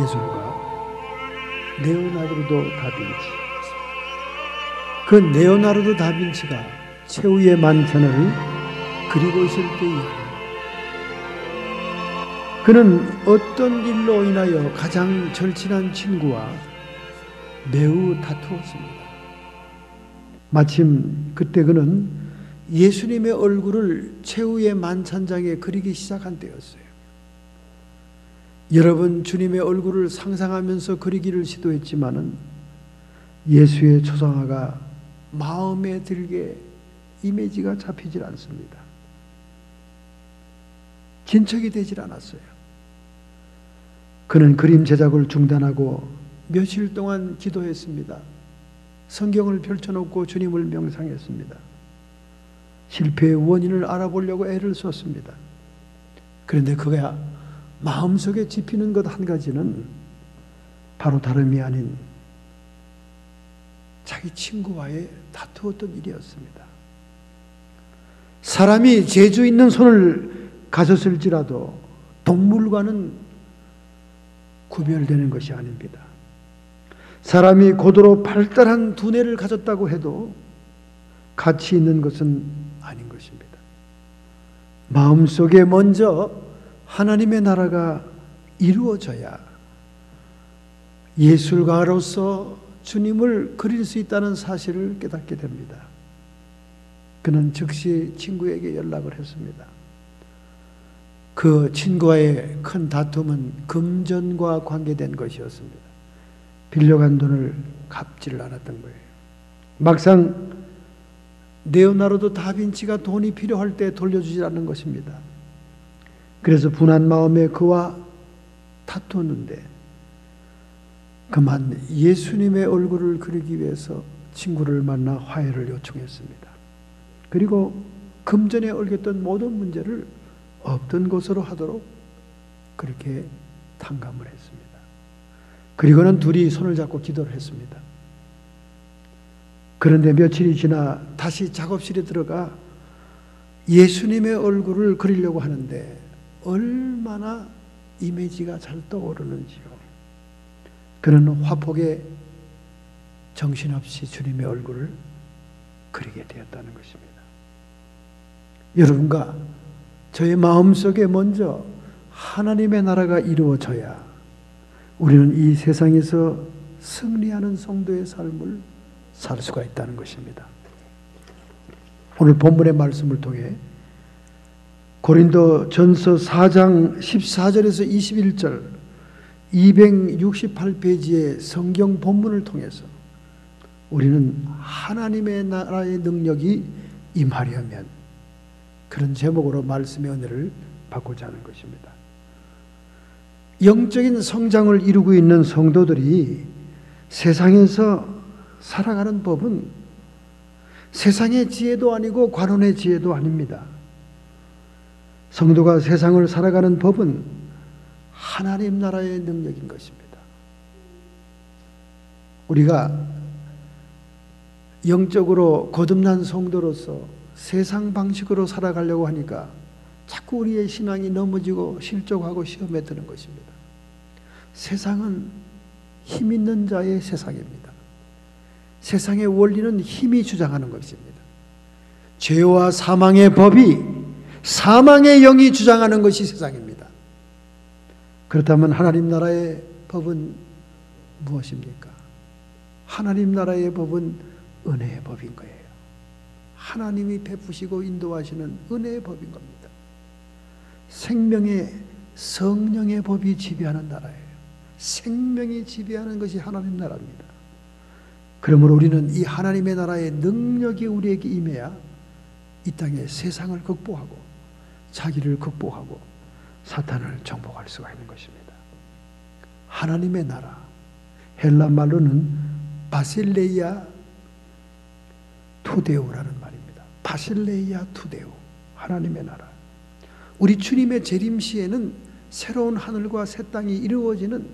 예술가 레오나르도 다빈치. 그 레오나르도 다빈치가 최후의 만찬을 그리고 있을 때에 그는 어떤 일로 인하여 가장 절친한 친구와 매우 다투었습니다. 마침 그때 그는 예수님의 얼굴을 최후의 만찬장에 그리기 시작한 때였어요. 여러분, 주님의 얼굴을 상상하면서 그리기를 시도했지만은 예수의 초상화가 마음에 들게 이미지가 잡히질 않습니다. 진척이 되질 않았어요. 그는 그림 제작을 중단하고 며칠 동안 기도했습니다. 성경을 펼쳐놓고 주님을 명상했습니다. 실패의 원인을 알아보려고 애를 썼습니다. 그런데 그가 마음속에 짚히는 것 한 가지는 바로 다름이 아닌 자기 친구와의 다투었던 일이었습니다. 사람이 재주 있는 손을 가졌을지라도 동물과는 구별되는 것이 아닙니다. 사람이 고도로 발달한 두뇌를 가졌다고 해도 가치 있는 것은 아닌 것입니다. 마음속에 먼저 하나님의 나라가 이루어져야 예술가로서 주님을 그릴 수 있다는 사실을 깨닫게 됩니다. 그는 즉시 친구에게 연락을 했습니다. 그 친구와의 큰 다툼은 금전과 관계된 것이었습니다. 빌려간 돈을 갚지를 않았던 거예요. 막상 레오나르도 다빈치가 돈이 필요할 때 돌려주지 않는 것입니다. 그래서 분한 마음에 그와 다투었는데 그만 예수님의 얼굴을 그리기 위해서 친구를 만나 화해를 요청했습니다. 그리고 금전에 얽혔던 모든 문제를 없던 것으로 하도록 그렇게 탕감을 했습니다. 그리고는 둘이 손을 잡고 기도를 했습니다. 그런데 며칠이 지나 다시 작업실에 들어가 예수님의 얼굴을 그리려고 하는데 얼마나 이미지가 잘 떠오르는지요. 그는 화폭에 정신없이 주님의 얼굴을 그리게 되었다는 것입니다. 여러분과 저의 마음속에 먼저 하나님의 나라가 이루어져야 우리는 이 세상에서 승리하는 성도의 삶을 살 수가 있다는 것입니다. 오늘 본문의 말씀을 통해 고린도 전서 4장 14절에서 21절 268페이지의 성경 본문을 통해서 우리는 하나님의 나라의 능력이 임하려면 그런 제목으로 말씀의 은혜를 받고자 하는 것입니다. 영적인 성장을 이루고 있는 성도들이 세상에서 살아가는 법은 세상의 지혜도 아니고 관원의 지혜도 아닙니다. 성도가 세상을 살아가는 법은 하나님 나라의 능력인 것입니다. 우리가 영적으로 거듭난 성도로서 세상 방식으로 살아가려고 하니까 자꾸 우리의 신앙이 넘어지고 실족하고 시험에 드는 것입니다. 세상은 힘 있는 자의 세상입니다. 세상의 원리는 힘이 주장하는 것입니다. 죄와 사망의 법이 사망의 영이 주장하는 것이 세상입니다. 그렇다면 하나님 나라의 법은 무엇입니까? 하나님 나라의 법은 은혜의 법인 거예요. 하나님이 베푸시고 인도하시는 은혜의 법인 겁니다. 생명의 성령의 법이 지배하는 나라예요. 생명이 지배하는 것이 하나님 나라입니다. 그러므로 우리는 이 하나님의 나라의 능력이 우리에게 임해야 이 땅에 세상을 극복하고 자기를 극복하고 사탄을 정복할 수가 있는 것입니다. 하나님의 나라, 헬라 말로는 바실레이아 투데오라는 말입니다. 바실레이아 투데오, 하나님의 나라. 우리 주님의 재림 시에는 새로운 하늘과 새 땅이 이루어지는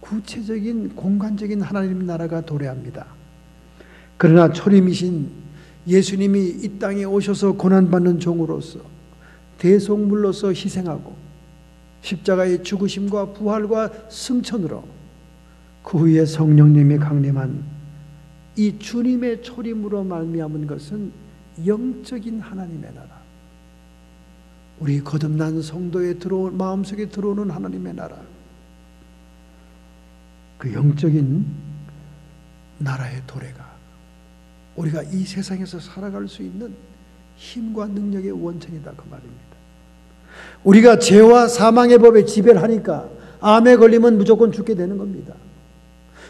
구체적인 공간적인 하나님 나라가 도래합니다. 그러나 초림이신 예수님이 이 땅에 오셔서 고난받는 종으로서 대속물로서 희생하고 십자가의 죽으심과 부활과 승천으로 그 후에 성령님이 강림한 이 주님의 초림으로 말미암은 것은 영적인 하나님의 나라, 우리 거듭난 성도의 마음속에 들어오는 하나님의 나라, 그 영적인 나라의 도래가 우리가 이 세상에서 살아갈 수 있는 힘과 능력의 원천이다, 그 말입니다. 우리가 죄와 사망의 법에 지배를 하니까 암에 걸리면 무조건 죽게 되는 겁니다.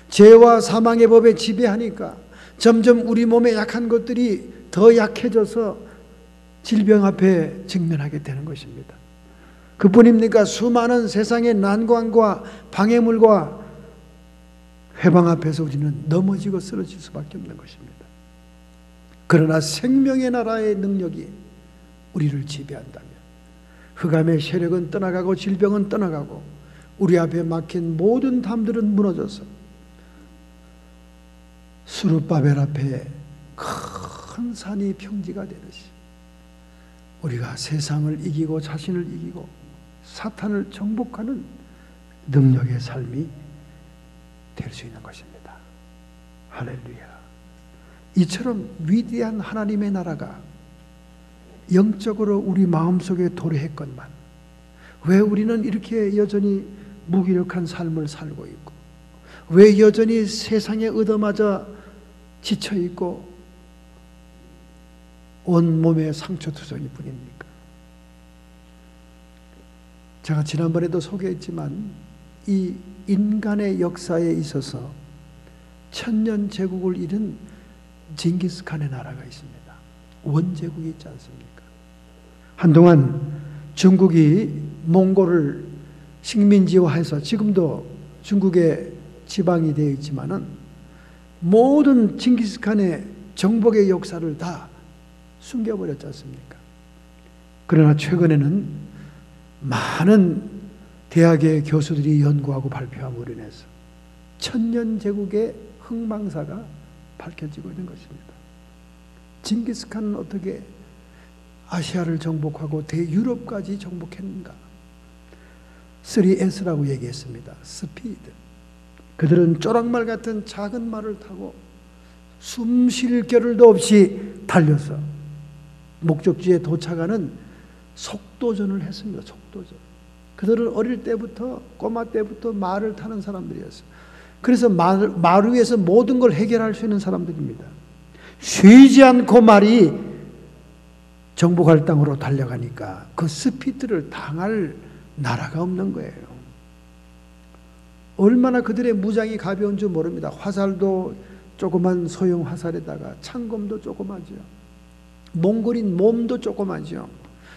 죄와 사망의 법에 지배하니까 점점 우리 몸에 약한 것들이 더 약해져서 질병 앞에 직면하게 되는 것입니다. 그뿐입니까? 수많은 세상의 난관과 방해물과 회방 앞에서 우리는 넘어지고 쓰러질 수밖에 없는 것입니다. 그러나 생명의 나라의 능력이 우리를 지배한다면 흑암의 세력은 떠나가고 질병은 떠나가고 우리 앞에 막힌 모든 담들은 무너져서 수르바벨 앞에 큰 산이 평지가 되듯이 우리가 세상을 이기고 자신을 이기고 사탄을 정복하는 능력의 삶이 될 수 있는 것입니다. 할렐루야. 이처럼 위대한 하나님의 나라가 영적으로 우리 마음속에 도래했건만 왜 우리는 이렇게 여전히 무기력한 삶을 살고 있고, 왜 여전히 세상에 얻어맞아 지쳐있고 온몸에 상처투성이 뿐입니까? 제가 지난번에도 소개했지만 이 인간의 역사에 있어서 천년 제국을 이룬 징기스칸의 나라가 있습니다. 원제국이 있지 않습니까? 한동안 중국이 몽골을 식민지화해서 지금도 중국의 지방이 되어 있지만은 모든 징기스칸의 정복의 역사를 다 숨겨버렸지 않습니까? 그러나 최근에는 많은 대학의 교수들이 연구하고 발표함으로 인해서 천년제국의 흥망사가 밝혀지고 있는 것입니다. 징기스칸은 어떻게 아시아를 정복하고 대유럽까지 정복했는가? 3S라고 얘기했습니다. 스피드. 그들은 쪼락말 같은 작은 말을 타고 숨 쉴 겨를도 없이 달려서 목적지에 도착하는 속도전을 했습니다. 속도전. 그들은 어릴 때부터, 꼬마 때부터 말을 타는 사람들이었어요. 그래서 말 위에서 모든 걸 해결할 수 있는 사람들입니다. 쉬지 않고 말이 정복할 땅으로 달려가니까 그 스피드를 당할 나라가 없는 거예요. 얼마나 그들의 무장이 가벼운 줄 모릅니다. 화살도 조그만 소형 화살에다가 창검도 조그마죠. 몽골인 몸도 조그마죠.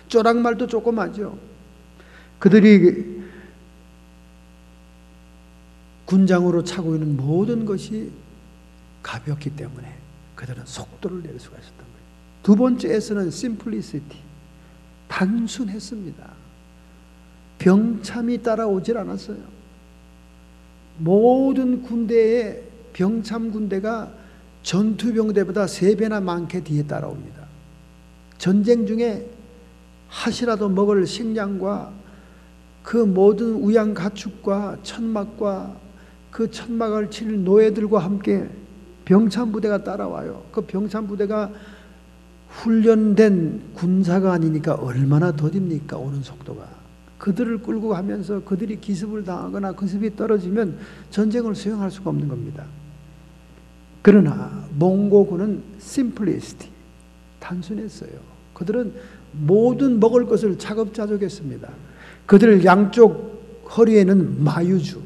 쪼락말도 조그마죠. 그들이 군장으로 차고 있는 모든 것이 가볍기 때문에 그들은 속도를 낼 수가 있었던 거예요. 두 번째 S는 simplicity. 단순했습니다. 병참이 따라오질 않았어요. 모든 군대에 병참 군대가 전투병대보다 3배나 많게 뒤에 따라옵니다. 전쟁 중에 하시라도 먹을 식량과 그 모든 우양 가축과 천막과 그 천막을 칠 노예들과 함께 병참 부대가 따라와요. 그 병참 부대가 훈련된 군사가 아니니까 얼마나 더딥니까? 오는 속도가. 그들을 끌고 가면서 그들이 기습을 당하거나 기습이 떨어지면 전쟁을 수행할 수가 없는 겁니다. 그러나 몽고군은 심플리스티, 단순했어요. 그들은 모든 먹을 것을 차곡차곡했습니다. 그들 양쪽 허리에는 마유주,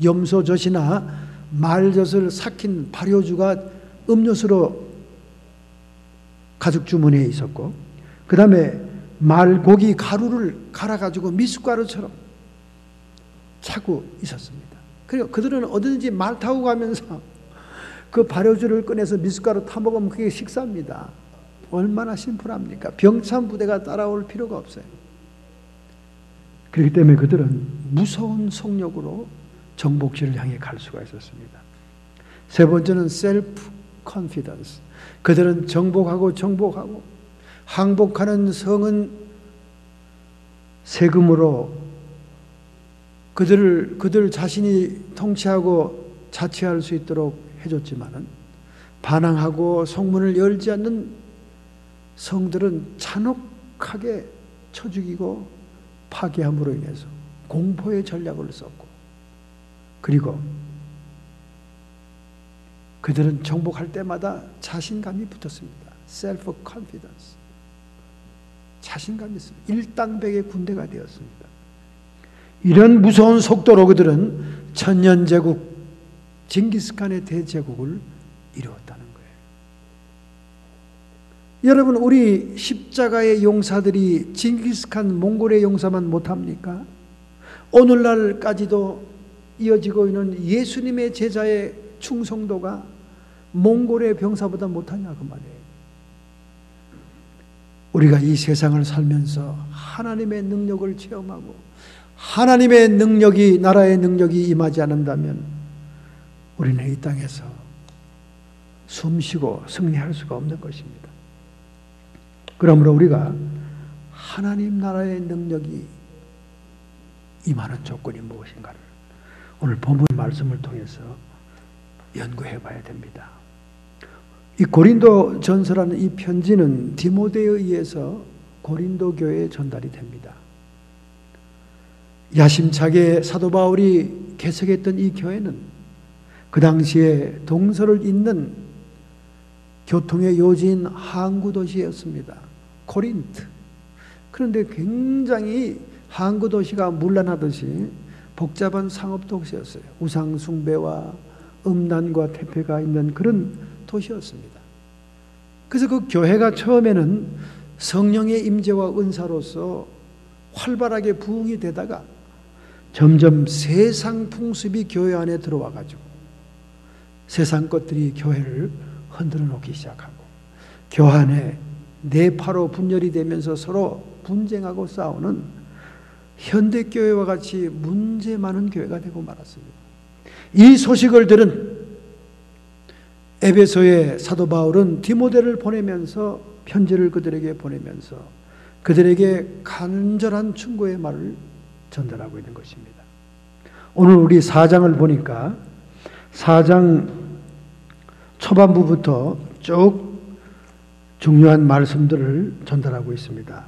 염소젖이나 말젖을 삭힌 발효주가 음료수로 가죽 주머니에 있었고, 그 다음에 말고기 가루를 갈아가지고 미숫가루처럼 차고 있었습니다. 그리고 그들은 어디든지 말 타고 가면서 그 발효주를 꺼내서 미숫가루 타먹으면 그게 식사입니다. 얼마나 심플합니까? 병참 부대가 따라올 필요가 없어요. 그렇기 때문에 그들은 무서운 속력으로 정복지를 향해 갈 수가 있었습니다. 세 번째는 셀프 컨피던스. 그들은 정복하고 항복하는 성은 세금으로 그들 자신이 통치하고 자치할 수 있도록 해줬지만은 반항하고 성문을 열지 않는 성들은 잔혹하게 쳐 죽이고 파괴함으로 인해서 공포의 전략을 썼고, 그리고 그들은 정복할 때마다 자신감이 붙었습니다. self confidence. 자신감이 있습니다. 일당백의 군대가 되었습니다. 이런 무서운 속도로 그들은 천년제국 징기스칸의 대제국을 이루었다는 거예요. 여러분, 우리 십자가의 용사들이 징기스칸 몽골의 용사만 못합니까? 오늘날까지도 이어지고 있는 예수님의 제자의 충성도가 몽골의 병사보다 못하냐 그 말이에요. 우리가 이 세상을 살면서 하나님의 능력을 체험하고 하나님의 능력이, 나라의 능력이 임하지 않는다면 우리는 이 땅에서 숨쉬고 승리할 수가 없는 것입니다. 그러므로 우리가 하나님 나라의 능력이 임하는 조건이 무엇인가를 오늘 본문 말씀을 통해서 연구해 봐야 됩니다. 이 고린도 전서라는 이 편지는 디모데에 의해서 고린도 교회에 전달이 됩니다. 야심차게 사도 바울이 개척했던 이 교회는 그 당시에 동서를 잇는 교통의 요지인 항구 도시였습니다. 코린트. 그런데 굉장히 항구 도시가 문란하듯이 복잡한 상업 도시였어요. 우상 숭배와 음란과 태폐가 있는 그런 도시였습니다. 그래서 그 교회가 처음에는 성령의 임재와 은사로서 활발하게 부흥이 되다가 점점 세상 풍습이 교회 안에 들어와 가지고 세상 것들이 교회를 흔들어 놓기 시작하고 교회 안에 네파로 분열이 되면서 서로 분쟁하고 싸우는 현대교회와 같이 문제 많은 교회가 되고 말았습니다. 이 소식을 들은 에베소의 사도 바울은 디모데를 보내면서 편지를 그들에게 보내면서 그들에게 간절한 충고의 말을 전달하고 있는 것입니다. 오늘 우리 4장을 보니까 4장 초반부부터 쭉 중요한 말씀들을 전달하고 있습니다.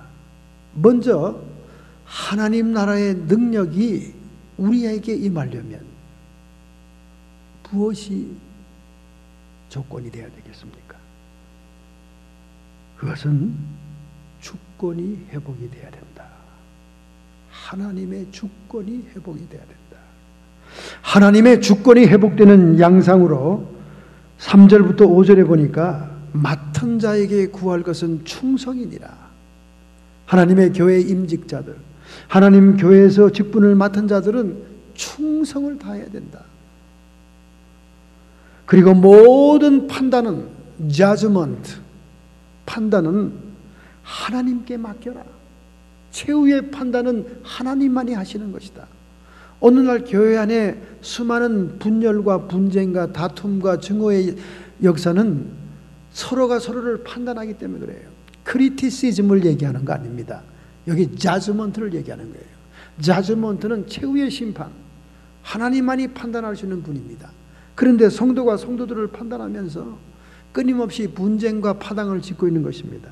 먼저 하나님 나라의 능력이 우리에게 임하려면 무엇이 조건이 되어야 되겠습니까? 그것은 주권이 회복이 되어야 된다. 하나님의 주권이 회복이 되어야 된다. 하나님의 주권이 회복되는 양상으로 3절부터 5절에 보니까 맡은 자에게 구할 것은 충성이니라. 하나님의 교회 임직자들, 하나님 교회에서 직분을 맡은 자들은 충성을 다해야 된다. 그리고 모든 판단은 judgment, 판단은 하나님께 맡겨라. 최후의 판단은 하나님만이 하시는 것이다. 오늘날 교회 안에 수많은 분열과 분쟁과 다툼과 증오의 역사는 서로가 서로를 판단하기 때문에 그래요. 크리티시즘을 얘기하는 거 아닙니다. 여기 자즈먼트를 얘기하는 거예요. 자즈먼트는 최후의 심판, 하나님만이 판단할 수 있는 분입니다. 그런데 성도가 성도들을 판단하면서 끊임없이 분쟁과 파당을 짓고 있는 것입니다.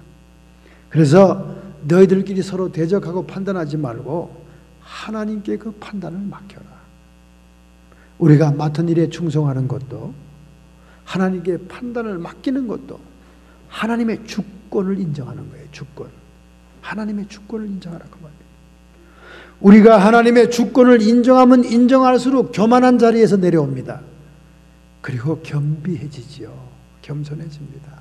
그래서 너희들끼리 서로 대적하고 판단하지 말고 하나님께 그 판단을 맡겨라. 우리가 맡은 일에 충성하는 것도, 하나님께 판단을 맡기는 것도 하나님의 주권을 인정하는 거예요. 주권. 하나님의 주권을 인정하라고 말해요. 우리가 하나님의 주권을 인정하면 인정할수록 교만한 자리에서 내려옵니다. 그리고 겸비해지지요. 겸손해집니다.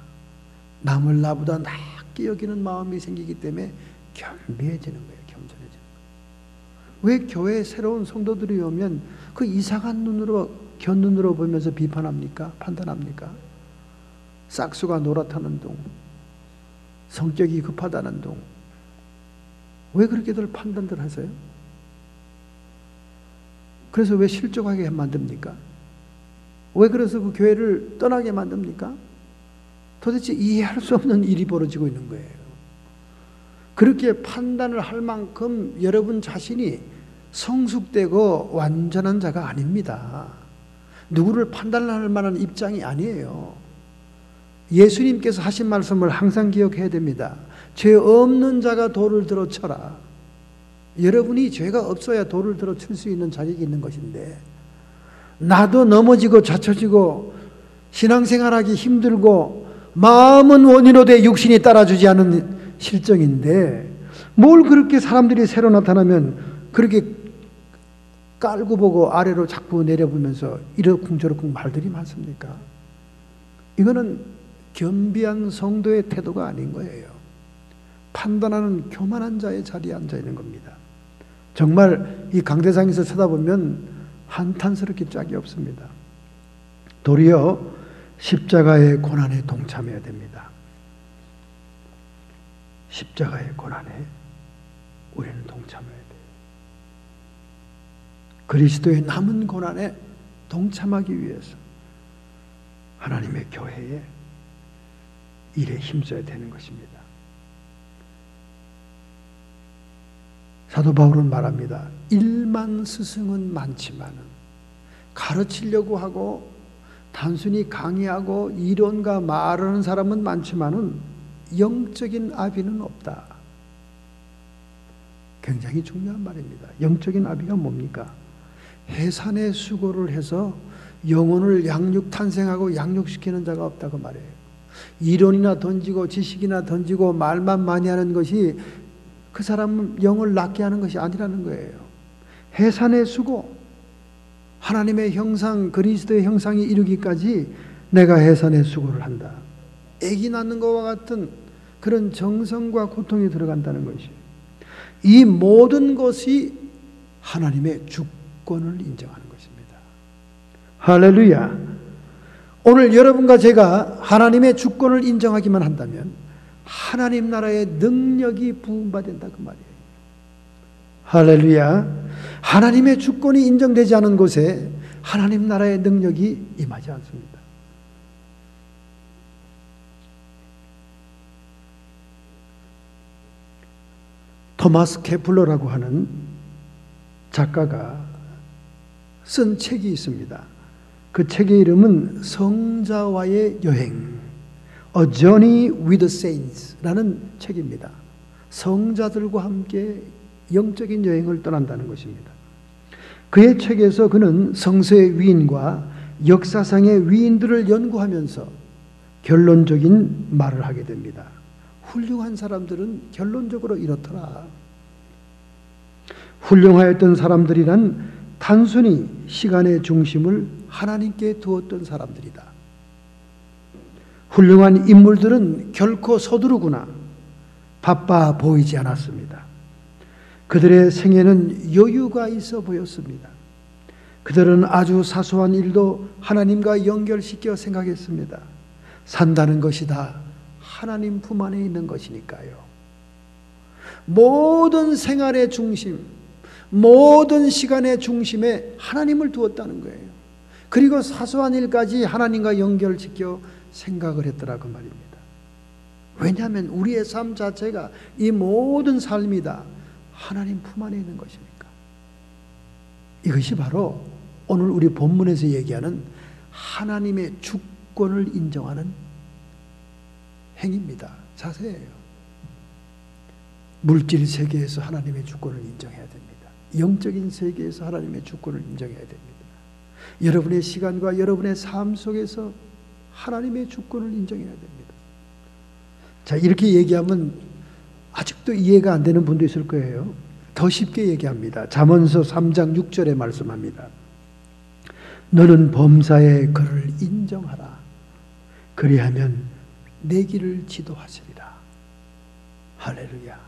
남을 나보다 낮게 여기는 마음이 생기기 때문에 겸비해지는 거예요. 겸손해지는 거예요. 왜 교회에 새로운 성도들이 오면 그 이상한 눈으로, 곁눈으로 보면서 비판합니까? 판단합니까? 싹수가 노랗다는 둥, 성격이 급하다는 둥, 왜 그렇게들 판단들 하세요? 그래서 왜 실족하게 만듭니까? 왜 그래서 그 교회를 떠나게 만듭니까? 도대체 이해할 수 없는 일이 벌어지고 있는 거예요. 그렇게 판단을 할 만큼 여러분 자신이 성숙되고 완전한 자가 아닙니다. 누구를 판단할 만한 입장이 아니에요. 예수님께서 하신 말씀을 항상 기억해야 됩니다. 죄 없는 자가 돌을 들어 쳐라. 여러분이 죄가 없어야 돌을 들어 칠 수 있는 자격이 있는 것인데, 나도 넘어지고 좌쳐지고 신앙생활하기 힘들고 마음은 원인으로 육신이 따라주지 않은 실정인데, 뭘 그렇게 사람들이 새로 나타나면 그렇게 깔고 보고 아래로 자꾸 내려보면서 이러쿵저러쿵 말들이 많습니까? 이거는 겸비한 성도의 태도가 아닌 거예요. 판단하는 교만한 자의 자리에 앉아 있는 겁니다. 정말 이 강대상에서 쳐다보면 한탄스럽게 짝이 없습니다. 도리어 십자가의 고난에 동참해야 됩니다. 십자가의 고난에 우리는 동참해야 돼요. 그리스도의 남은 고난에 동참하기 위해서 하나님의 교회에 일에 힘써야 되는 것입니다. 사도 바울은 말합니다. 일만 스승은 많지만은, 가르치려고 하고 단순히 강의하고 이론과 말하는 사람은 많지만은 영적인 아비는 없다. 굉장히 중요한 말입니다. 영적인 아비가 뭡니까? 해산의 수고를 해서 영혼을 양육탄생하고 양육시키는 자가 없다고 말해요. 이론이나 던지고 지식이나 던지고 말만 많이 하는 것이 그 사람은 영을 낳게 하는 것이 아니라는 거예요. 해산의 수고, 하나님의 형상, 그리스도의 형상이 이루기까지 내가 해산의 수고를 한다. 아기 낳는 것과 같은 그런 정성과 고통이 들어간다는 것이, 이 모든 것이 하나님의 주권을 인정하는 것입니다. 할렐루야. 오늘 여러분과 제가 하나님의 주권을 인정하기만 한다면 하나님 나라의 능력이 부음받는다 그 말이에요. 할렐루야. 하나님의 주권이 인정되지 않은 곳에 하나님 나라의 능력이 임하지 않습니다. 토마스 케플러라고 하는 작가가 쓴 책이 있습니다. 그 책의 이름은 성자와의 여행, A Journey with the Saints라는 책입니다. 성자들과 함께 영적인 여행을 떠난다는 것입니다. 그의 책에서 그는 성서의 위인과 역사상의 위인들을 연구하면서 결론적인 말을 하게 됩니다. 훌륭한 사람들은 결론적으로 이렇더라. 훌륭하였던 사람들이란 단순히 시간의 중심을 하나님께 두었던 사람들이다. 훌륭한 인물들은 결코 서두르거나 바빠 보이지 않았습니다. 그들의 생애는 여유가 있어 보였습니다. 그들은 아주 사소한 일도 하나님과 연결시켜 생각했습니다. 산다는 것이 다 하나님 품 안에 있는 것이니까요. 모든 생활의 중심, 모든 시간의 중심에 하나님을 두었다는 거예요. 그리고 사소한 일까지 하나님과 연결시켜 생각을 했더라고 말입니다. 왜냐하면 우리의 삶 자체가, 이 모든 삶이 다 하나님 품 안에 있는 것이니까. 이것이 바로 오늘 우리 본문에서 얘기하는 하나님의 주권을 인정하는 행위입니다. 자세예요. 물질 세계에서 하나님의 주권을 인정해야 됩니다. 영적인 세계에서 하나님의 주권을 인정해야 됩니다. 여러분의 시간과 여러분의 삶 속에서 하나님의 주권을 인정해야 됩니다. 자, 이렇게 얘기하면 아직도 이해가 안 되는 분도 있을 거예요. 더 쉽게 얘기합니다. 잠언서 3장 6절에 말씀합니다. 너는 범사의 그를 인정하라. 그리하면 내 길을 지도하시리라. 할렐루야.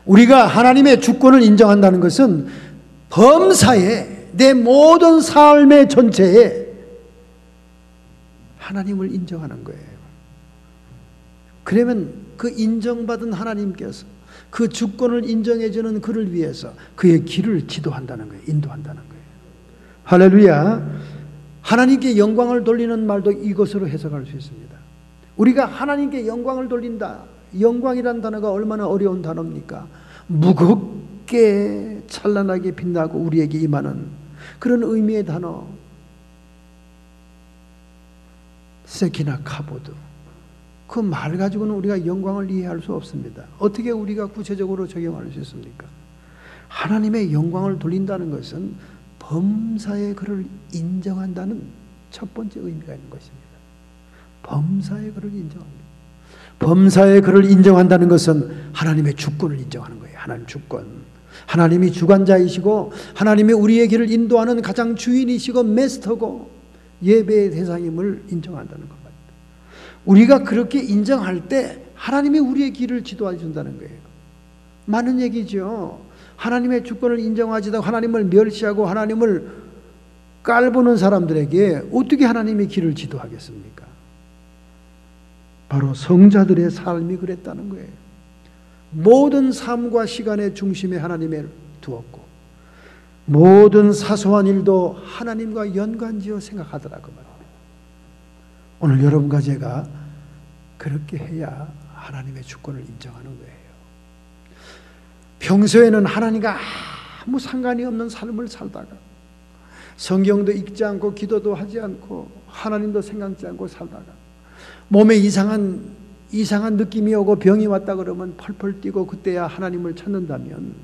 우리가 하나님의 주권을 인정한다는 것은 범사에, 내 모든 삶의 전체에 하나님을 인정하는 거예요. 그러면 그 인정받은 하나님께서 그 주권을 인정해주는 그를 위해서 그의 길을 지도한다는 거예요. 인도한다는 거예요. 할렐루야. 하나님께 영광을 돌리는 말도 이것으로 해석할 수 있습니다. 우리가 하나님께 영광을 돌린다. 영광이란 단어가 얼마나 어려운 단어입니까? 무겁게 찬란하게 빛나고 우리에게 임하는 그런 의미의 단어 세키나 카보드, 그 말 가지고는 우리가 영광을 이해할 수 없습니다. 어떻게 우리가 구체적으로 적용할 수 있습니까? 하나님의 영광을 돌린다는 것은 범사의 그를 인정한다는 첫 번째 의미가 있는 것입니다. 범사의 그를 인정합니다. 범사의 그를 인정한다는 것은 하나님의 주권을 인정하는 거예요. 하나님 주권. 하나님이 주관자이시고 하나님이 우리의 길을 인도하는 가장 주인이시고 메스터고 예배의 대상임을 인정한다는 겁니다. 우리가 그렇게 인정할 때 하나님이 우리의 길을 지도해 준다는 거예요. 많은 얘기죠. 하나님의 주권을 인정하지도 하나님을 멸시하고 하나님을 깔보는 사람들에게 어떻게 하나님의 길을 지도하겠습니까? 바로 성자들의 삶이 그랬다는 거예요. 모든 삶과 시간의 중심에 하나님을 두었고 모든 사소한 일도 하나님과 연관지어 생각하더라고 말입니다. 오늘 여러분과 제가 그렇게 해야 하나님의 주권을 인정하는 거예요. 평소에는 하나님과 아무 상관이 없는 삶을 살다가 성경도 읽지 않고 기도도 하지 않고 하나님도 생각지 않고 살다가 몸에 이상한 느낌이 오고 병이 왔다 그러면 펄펄 뛰고 그때야 하나님을 찾는다면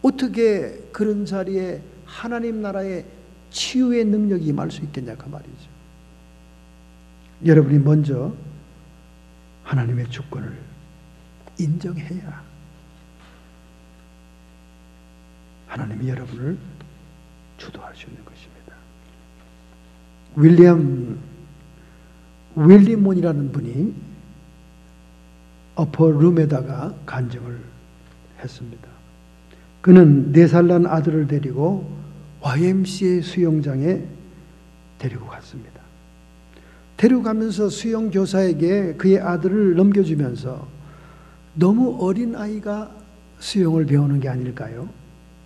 어떻게 그런 자리에 하나님 나라의 치유의 능력이 임할 수 있겠냐 그 말이죠. 여러분이 먼저 하나님의 주권을 인정해야 하나님이 여러분을 주도할 수 있는 것입니다. 윌리몬이라는 분이 어퍼 룸에다가 간증을 했습니다. 그는 4살 난 아들을 데리고 YMCA 수영장에 데리고 갔습니다. 데려가면서 수영교사에게 그의 아들을 넘겨주면서 너무 어린 아이가 수영을 배우는 게 아닐까요?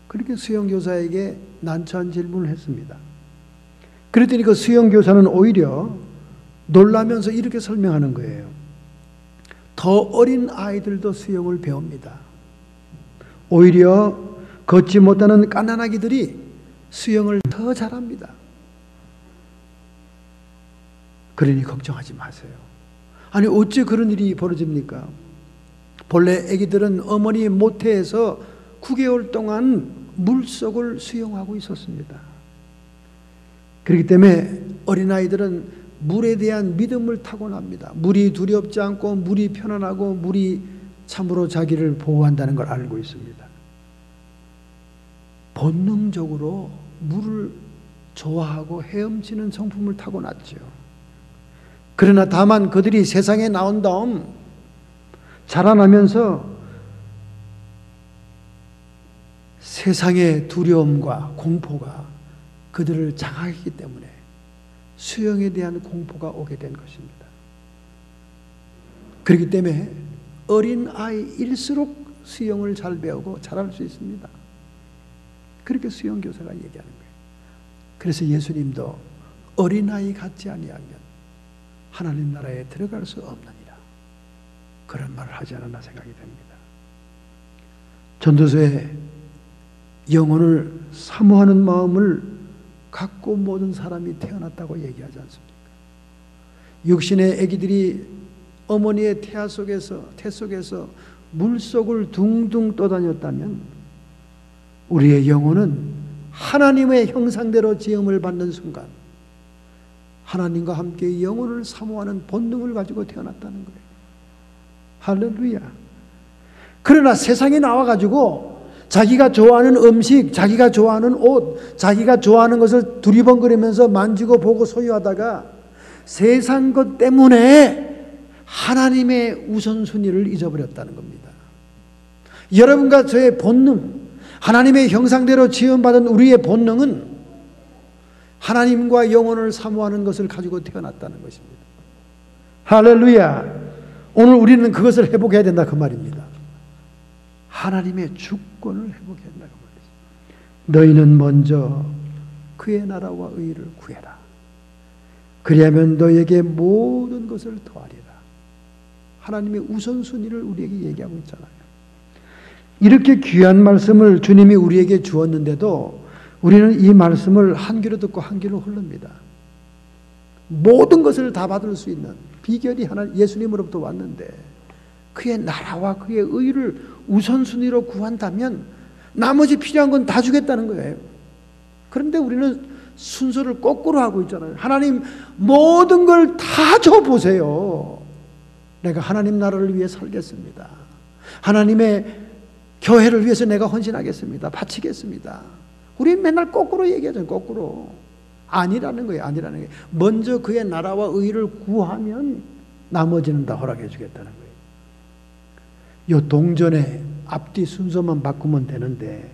그렇게 수영교사에게 난처한 질문을 했습니다. 그랬더니 그 수영교사는 오히려 놀라면서 이렇게 설명하는 거예요. 더 어린 아이들도 수영을 배웁니다. 오히려 걷지 못하는 갓난아기들이 수영을 더 잘합니다. 그러니 걱정하지 마세요. 아니 어째 그런 일이 벌어집니까? 본래 아기들은 어머니 모태에서 9개월 동안 물속을 수영하고 있었습니다. 그렇기 때문에 어린아이들은 물에 대한 믿음을 타고납니다. 물이 두렵지 않고 물이 편안하고 물이 참으로 자기를 보호한다는 걸 알고 있습니다. 본능적으로 물을 좋아하고 헤엄치는 성품을 타고났죠. 그러나 다만 그들이 세상에 나온 다음 자라나면서 세상의 두려움과 공포가 그들을 장악했기 때문에 수영에 대한 공포가 오게 된 것입니다. 그렇기 때문에 어린 아이일수록 수영을 잘 배우고 잘할 수 있습니다. 그렇게 수영교사가 얘기하는 거예요. 그래서 예수님도 어린아이 같지 아니하면 하나님 나라에 들어갈 수 없느니라 그런 말을 하지 않았나 생각이 됩니다. 전도서에 영혼을 사모하는 마음을 갖고 모든 사람이 태어났다고 얘기하지 않습니까? 육신의 아기들이 어머니의 태 속에서 물속을 둥둥 떠다녔다면 우리의 영혼은 하나님의 형상대로 지음을 받는 순간 하나님과 함께 영혼을 사모하는 본능을 가지고 태어났다는 거예요. 할렐루야. 그러나 세상에 나와가지고 자기가 좋아하는 음식, 자기가 좋아하는 옷, 자기가 좋아하는 것을 두리번거리면서 만지고 보고 소유하다가 세상 것 때문에 하나님의 우선순위를 잊어버렸다는 겁니다. 여러분과 저의 본능, 하나님의 형상대로 지음받은 우리의 본능은 하나님과 영혼을 사모하는 것을 가지고 태어났다는 것입니다. 할렐루야. 오늘 우리는 그것을 회복해야 된다 그 말입니다. 하나님의 주권을 회복해야 된다 그 말이죠. 너희는 먼저 그의 나라와 의를 구해라. 그리하면 너에게 모든 것을 더하리라. 하나님의 우선순위를 우리에게 얘기하고 있잖아요. 이렇게 귀한 말씀을 주님이 우리에게 주었는데도 우리는 이 말씀을 한 귀로 듣고 한 귀로 흘릅니다. 모든 것을 다 받을 수 있는 비결이 하나 예수님으로부터 왔는데 그의 나라와 그의 의를 우선순위로 구한다면 나머지 필요한 건 다 주겠다는 거예요. 그런데 우리는 순서를 거꾸로 하고 있잖아요. 하나님 모든 걸 다 줘보세요. 내가 하나님 나라를 위해 살겠습니다. 하나님의 교회를 위해서 내가 헌신하겠습니다. 바치겠습니다. 우리 맨날 거꾸로 얘기하잖아요. 거꾸로. 아니라는 거예요. 아니라는 거예요. 먼저 그의 나라와 의를 구하면 나머지는 다 허락해 주겠다는 거예요. 이 동전의 앞뒤 순서만 바꾸면 되는데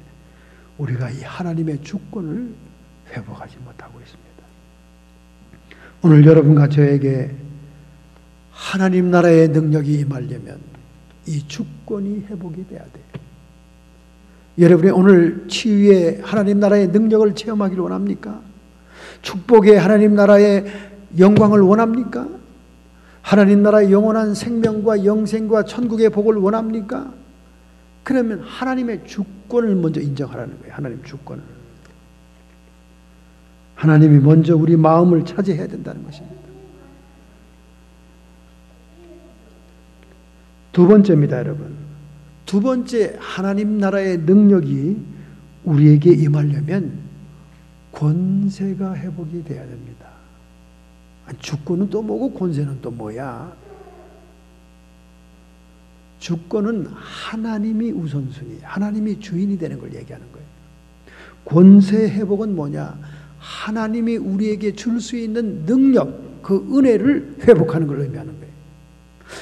우리가 이 하나님의 주권을 회복하지 못하고 있습니다. 오늘 여러분과 저에게 하나님 나라의 능력이 임하려면 이 주권이 회복이 돼야 돼요. 여러분이 오늘 치유의 하나님 나라의 능력을 체험하기를 원합니까? 축복의 하나님 나라의 영광을 원합니까? 하나님 나라의 영원한 생명과 영생과 천국의 복을 원합니까? 그러면 하나님의 주권을 먼저 인정하라는 거예요. 하나님 주권을. 하나님이 먼저 우리 마음을 차지해야 된다는 것입니다. 두 번째입니다, 여러분. 두 번째 하나님 나라의 능력이 우리에게 임하려면 권세가 회복이 돼야 됩니다. 주권은 또 뭐고 권세는 또 뭐야? 주권은 하나님이 우선순위, 하나님이 주인이 되는 걸 얘기하는 거예요. 권세 회복은 뭐냐? 하나님이 우리에게 줄 수 있는 능력, 그 은혜를 회복하는 걸 의미하는 거예요.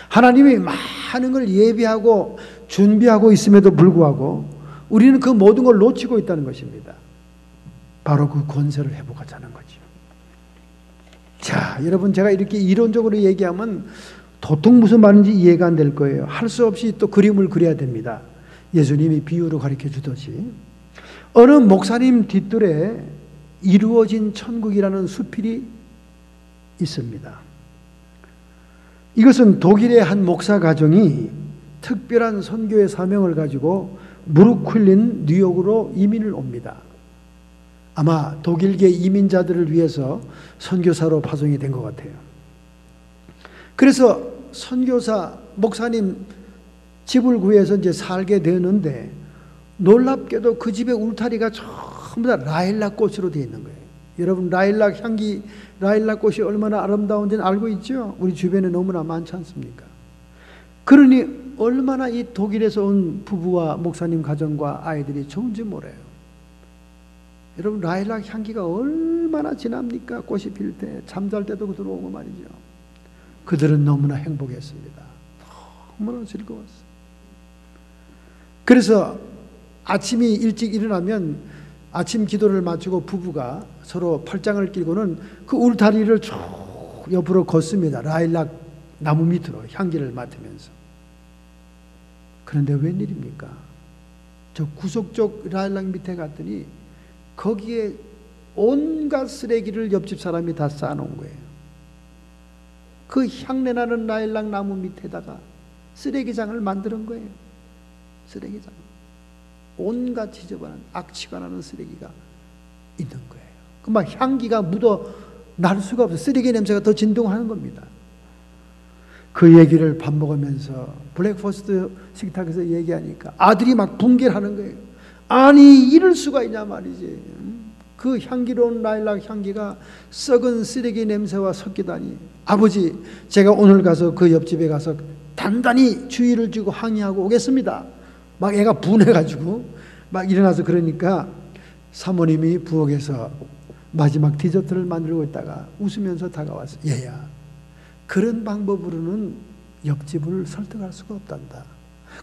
하나님이 많은 걸 예비하고 준비하고 있음에도 불구하고 우리는 그 모든 걸 놓치고 있다는 것입니다. 바로 그 권세를 회복하자는 거죠. 자, 여러분, 제가 이렇게 이론적으로 얘기하면 도통 무슨 말인지 이해가 안 될 거예요. 할 수 없이 또 그림을 그려야 됩니다. 예수님이 비유로 가르쳐 주듯이 어느 목사님 뒷뜰에 이루어진 천국이라는 수필이 있습니다. 이것은 독일의 한 목사 가정이 특별한 선교의 사명을 가지고 브루클린, 뉴욕으로 이민을 옵니다. 아마 독일계 이민자들을 위해서 선교사로 파송이 된 것 같아요. 그래서 선교사, 목사님 집을 구해서 이제 살게 되는데 놀랍게도 그 집의 울타리가 전부 다 라일락 꽃으로 되어 있는 거예요. 여러분, 라일락 향기, 라일락 꽃이 얼마나 아름다운지는 알고 있죠? 우리 주변에 너무나 많지 않습니까? 그러니 얼마나 이 독일에서 온 부부와 목사님 가정과 아이들이 좋은지 몰라요. 여러분, 라일락 향기가 얼마나 진합니까? 꽃이 필 때, 잠잘 때도 들어오고 말이죠. 그들은 너무나 행복했습니다. 너무나 즐거웠어요. 그래서 아침이 일찍 일어나면 아침 기도를 마치고 부부가 서로 팔짱을 끼고는 그 울타리를 쭉 옆으로 걷습니다. 라일락 나무 밑으로 향기를 맡으면서. 그런데 웬일입니까? 저 구석쪽 라일락 밑에 갔더니 거기에 온갖 쓰레기를 옆집 사람이 다 쌓아놓은 거예요. 그 향내나는 라일락 나무 밑에다가 쓰레기장을 만드는 거예요. 쓰레기장. 온갖 지저분한 악취가 나는 쓰레기가 있는 거예요. 그 막 향기가 묻어 날 수가 없어요. 쓰레기 냄새가 더 진동하는 겁니다. 그 얘기를 밥 먹으면서 블랙퍼스트 식탁에서 얘기하니까 아들이 막 붕괴하는 거예요. 아니, 이럴 수가 있냐 말이지. 그 향기로운 라일락 향기가 썩은 쓰레기 냄새와 섞이다니. 아버지, 제가 오늘 가서 그 옆집에 가서 단단히 주의를 주고 항의하고 오겠습니다. 막 애가 분해가지고 막 일어나서 그러니까 사모님이 부엌에서 마지막 디저트를 만들고 있다가 웃으면서 다가와서, 얘야, 그런 방법으로는 옆집을 설득할 수가 없단다.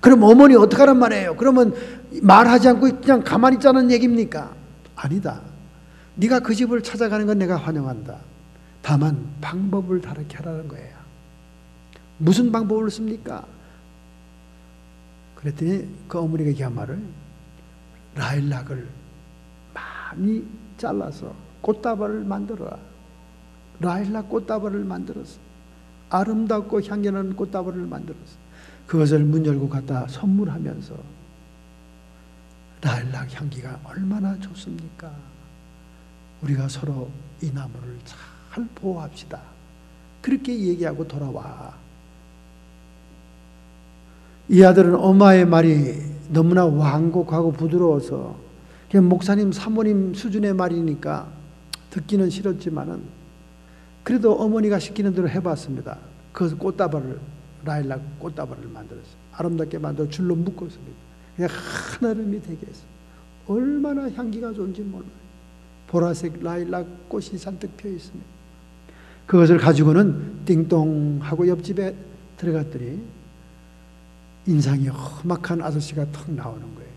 그럼 어머니 어떡하란 말이에요? 그러면 말하지 않고 그냥 가만히 있자는 얘기입니까? 아니다. 네가 그 집을 찾아가는 건 내가 환영한다. 다만 방법을 다르게 하라는 거예요. 무슨 방법을 씁니까? 그랬더니 그 어머니가 얘기한 말을, 라일락을 많이 잘라서 꽃다발을 만들어라. 라일락 꽃다발을 만들어서, 아름답고 향기나는 꽃다발을 만들어서 그것을 문 열고 갖다 선물하면서 라일락 향기가 얼마나 좋습니까? 우리가 서로 이 나무를 잘 보호합시다. 그렇게 얘기하고 돌아와. 이 아들은 엄마의 말이 너무나 완곡하고 부드러워서 그냥 목사님 사모님 수준의 말이니까 듣기는 싫었지만은 그래도 어머니가 시키는 대로 해봤습니다. 그래서 꽃다발을, 라일락 꽃다발을 만들었어요. 아름답게 만들어 줄로 묶었습니다. 그냥 하나름이 되게 했어요. 얼마나 향기가 좋은지 몰라요. 보라색 라일락 꽃이 잔뜩 펴 있습니다. 그것을 가지고는 띵동 하고 옆집에 들어갔더니 인상이 험악한 아저씨가 턱 나오는 거예요.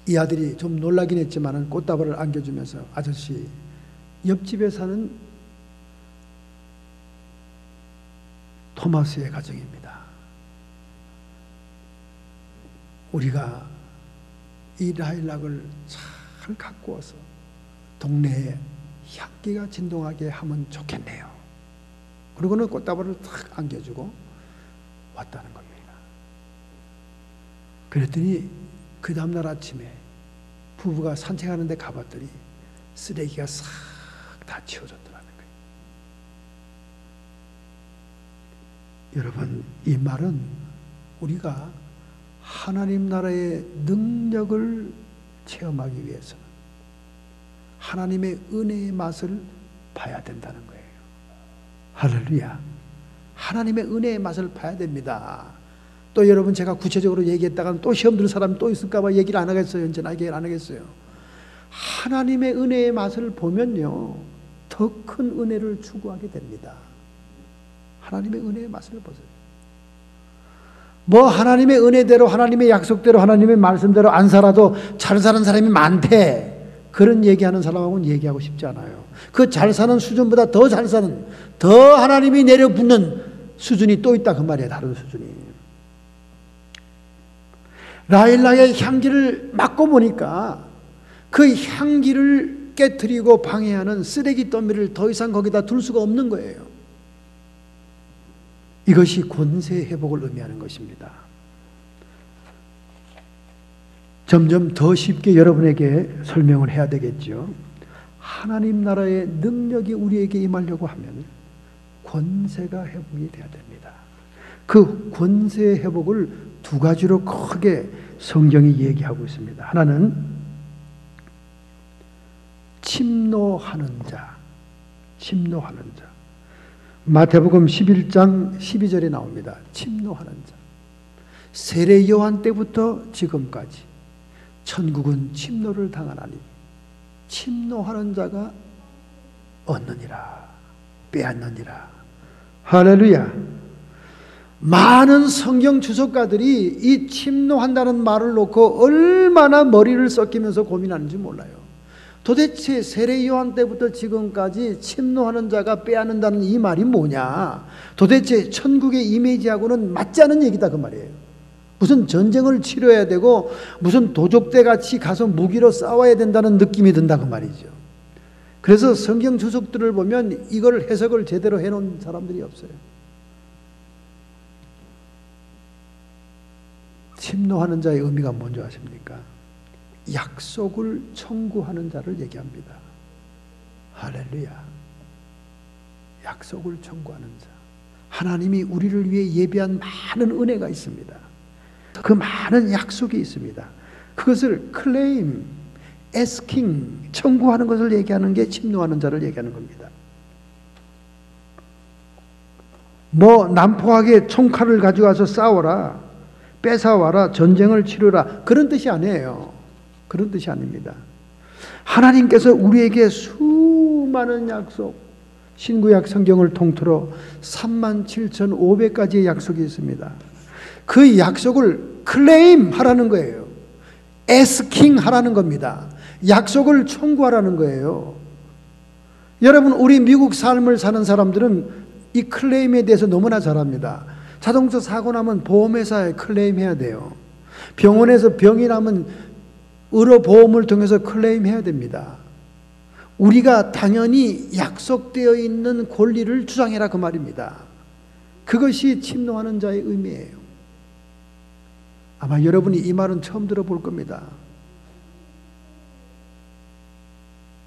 이 아들이 좀 놀라긴 했지만은 꽃다발을 안겨주면서, 아저씨, 옆집에 사는 토마스의 가정입니다. 우리가 이 라일락을 잘 갖고 와서 동네에 향기가 진동하게 하면 좋겠네요. 그러고는 꽃다발을 탁 안겨주고 왔다는 겁니다. 그랬더니 그 다음날 아침에 부부가 산책하는 데 가봤더니 쓰레기가 싹 다 치워졌더라는 거예요. 여러분, 이 말은 우리가 하나님 나라의 능력을 체험하기 위해서는 하나님의 은혜의 맛을 봐야 된다는 거예요. 할렐루야. 하나님의 은혜의 맛을 봐야 됩니다. 또 여러분, 제가 구체적으로 얘기했다가는 또 시험 들 사람이 또 있을까 봐 얘기를 안 하겠어요. 이제 얘기를 안 하겠어요. 하나님의 은혜의 맛을 보면요, 더 큰 은혜를 추구하게 됩니다. 하나님의 은혜의 맛을 보세요. 뭐 하나님의 은혜대로, 하나님의 약속대로, 하나님의 말씀대로 안 살아도 잘 사는 사람이 많대, 그런 얘기하는 사람하고는 얘기하고 싶지 않아요. 그 잘 사는 수준보다 더 잘 사는, 더 하나님이 내려붙는 수준이 또 있다 그 말이에요. 다른 수준이. 라일락의 향기를 맡고 보니까 그 향기를 깨트리고 방해하는 쓰레기 더미를 더 이상 거기다 둘 수가 없는 거예요. 이것이 권세 회복을 의미하는 것입니다. 점점 더 쉽게 여러분에게 설명을 해야 되겠죠. 하나님 나라의 능력이 우리에게 임하려고 하면 권세가 회복이 돼야 됩니다. 그 권세 회복을 두 가지로 크게 성경이 얘기하고 있습니다. 하나는 침노하는 자, 침노하는 자. 마태복음 11장 12절에 나옵니다. 침노하는 자. 세례 요한 때부터 지금까지 천국은 침노를 당하나니 침노하는 자가 얻느니라, 빼앗느니라. 할렐루야. 많은 성경 주석가들이 이 침노한다는 말을 놓고 얼마나 머리를 썩히면서 고민하는지 몰라요. 도대체 세례 요한 때부터 지금까지 침노하는 자가 빼앗는다는 이 말이 뭐냐? 도대체 천국의 이미지하고는 맞지 않은 얘기다 그 말이에요. 무슨 전쟁을 치러야 되고 무슨 도적대 같이 가서 무기로 싸워야 된다는 느낌이 든다 그 말이죠. 그래서 성경 주석들을 보면 이걸 해석을 제대로 해놓은 사람들이 없어요. 침노하는 자의 의미가 뭔지 아십니까? 약속을 청구하는 자를 얘기합니다. 할렐루야. 약속을 청구하는 자. 하나님이 우리를 위해 예비한 많은 은혜가 있습니다. 그 많은 약속이 있습니다. 그것을 클레임, asking, 청구하는 것을 얘기하는 게 침노하는 자를 얘기하는 겁니다. 뭐 난폭하게 총칼을 가져와서 싸워라, 뺏어와라, 전쟁을 치르라, 그런 뜻이 아니에요. 그런 뜻이 아닙니다. 하나님께서 우리에게 수많은 약속, 신구약 성경을 통틀어 37,500가지의 약속이 있습니다. 그 약속을 클레임 하라는 거예요. asking 하라는 겁니다. 약속을 청구하라는 거예요. 여러분, 우리 미국 삶을 사는 사람들은 이 클레임에 대해서 너무나 잘 압니다. 자동차 사고 나면 보험회사에 클레임해야 돼요. 병원에서 병이 나면 의료보험을 통해서 클레임해야 됩니다. 우리가 당연히 약속되어 있는 권리를 주장해라 그 말입니다. 그것이 침노하는 자의 의미예요. 아마 여러분이 이 말은 처음 들어볼 겁니다.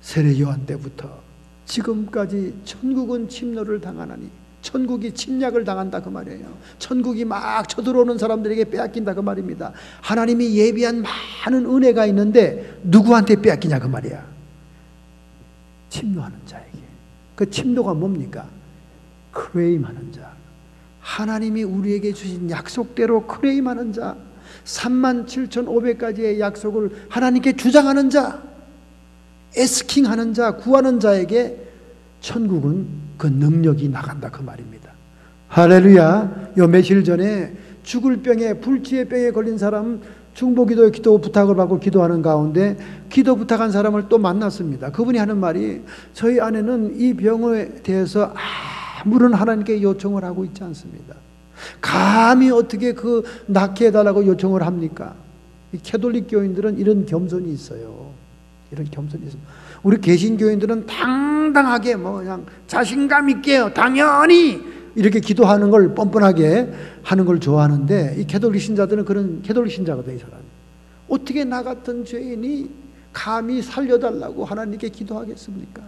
세례 요한 때부터 지금까지 천국은 침노를 당하나니, 천국이 침략을 당한다 그 말이에요. 천국이 막 쳐들어오는 사람들에게 빼앗긴다 그 말입니다. 하나님이 예비한 많은 은혜가 있는데 누구한테 빼앗기냐 그 말이야. 침노하는 자에게. 그 침노가 뭡니까? 클레임하는 자. 하나님이 우리에게 주신 약속대로 클레임하는 자, 37,500가지의 약속을 하나님께 주장하는 자, 에스킹하는 자, 구하는 자에게 천국은 그 능력이 나간다 그 말입니다. 할렐루야. 요 며칠 전에 죽을 병에, 불치의 병에 걸린 사람 중보기도의 기도 부탁을 받고 기도하는 가운데 기도 부탁한 사람을 또 만났습니다. 그분이 하는 말이, 저희 아내는 이 병에 대해서 아무런 하나님께 요청을 하고 있지 않습니다. 감히 어떻게 그 낫게 해달라고 요청을 합니까? 이 캐톨릭 교인들은 이런 겸손이 있어요. 이런 겸손이 있어요. 우리 개신교인들은 당당하게 그냥 자신감 있게 당연히 이렇게 기도하는 걸 뻔뻔하게 하는 걸 좋아하는데, 이 캐톨릭 신자들은 그런 캐톨릭 신자거든요. 이 사람 어떻게 나 같은 죄인이 감히 살려달라고 하나님께 기도하겠습니까?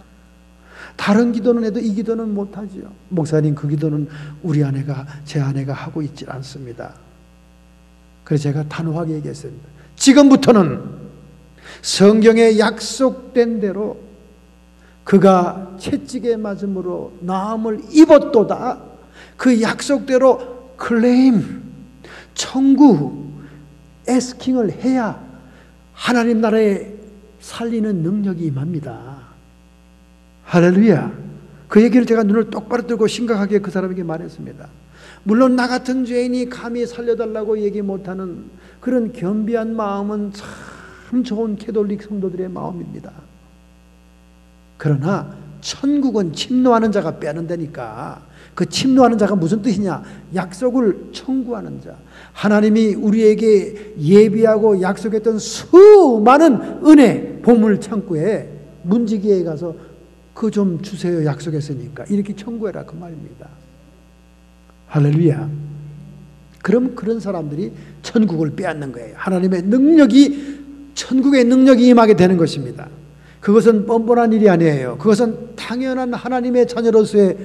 다른 기도는 해도 이 기도는 못하죠. 목사님, 그 기도는 우리 아내가, 제 아내가 하고 있지 않습니다. 그래서 제가 단호하게 얘기했습니다. 지금부터는 성경에 약속된 대로 그가 채찍에 맞음으로 나음을 입었도다, 그 약속대로 클레임, 청구, 에스킹을 해야 하나님 나라에 살리는 능력이 임합니다. 할렐루야. 그 얘기를 제가 눈을 똑바로 뜨고 심각하게 그 사람에게 말했습니다. 물론 나 같은 죄인이 감히 살려달라고 얘기 못하는 그런 겸비한 마음은 참 좋은 캐톨릭 성도들의 마음입니다. 그러나 천국은 침노하는 자가 빼앗는다니까. 그 침노하는 자가 무슨 뜻이냐? 약속을 청구하는 자. 하나님이 우리에게 예비하고 약속했던 수많은 은혜, 보물 창고에, 문지기에 가서 그 좀 주세요 약속했으니까 이렇게 청구해라 그 말입니다. 할렐루야. 그럼 그런 사람들이 천국을 빼앗는 거예요. 하나님의 능력이, 천국의 능력이 임하게 되는 것입니다. 그것은 뻔뻔한 일이 아니에요. 그것은 당연한 하나님의 자녀로서의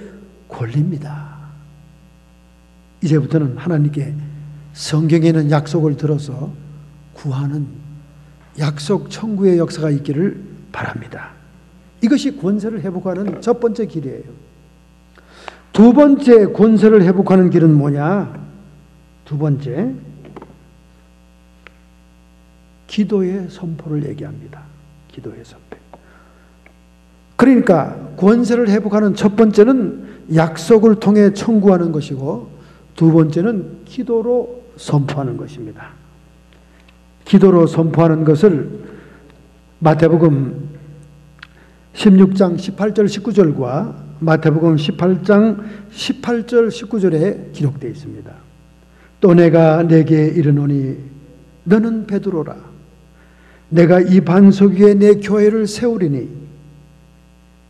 권리입니다. 이제부터는 하나님께 성경에 있는 약속을 들어서 구하는 약속 청구의 역사가 있기를 바랍니다. 이것이 권세를 회복하는 첫 번째 길이에요. 두 번째 권세를 회복하는 길은 뭐냐? 두 번째, 기도의 선포를 얘기합니다. 기도의 선포. 그러니까 권세를 회복하는 첫 번째는 약속을 통해 청구하는 것이고, 두 번째는 기도로 선포하는 것입니다. 기도로 선포하는 것을 마태복음 16장 18절 19절과 마태복음 18장 18절 19절에 기록되어 있습니다. 또 내가 내게 이르노니 너는 베드로라. 내가 이 반석 위에 내 교회를 세우리니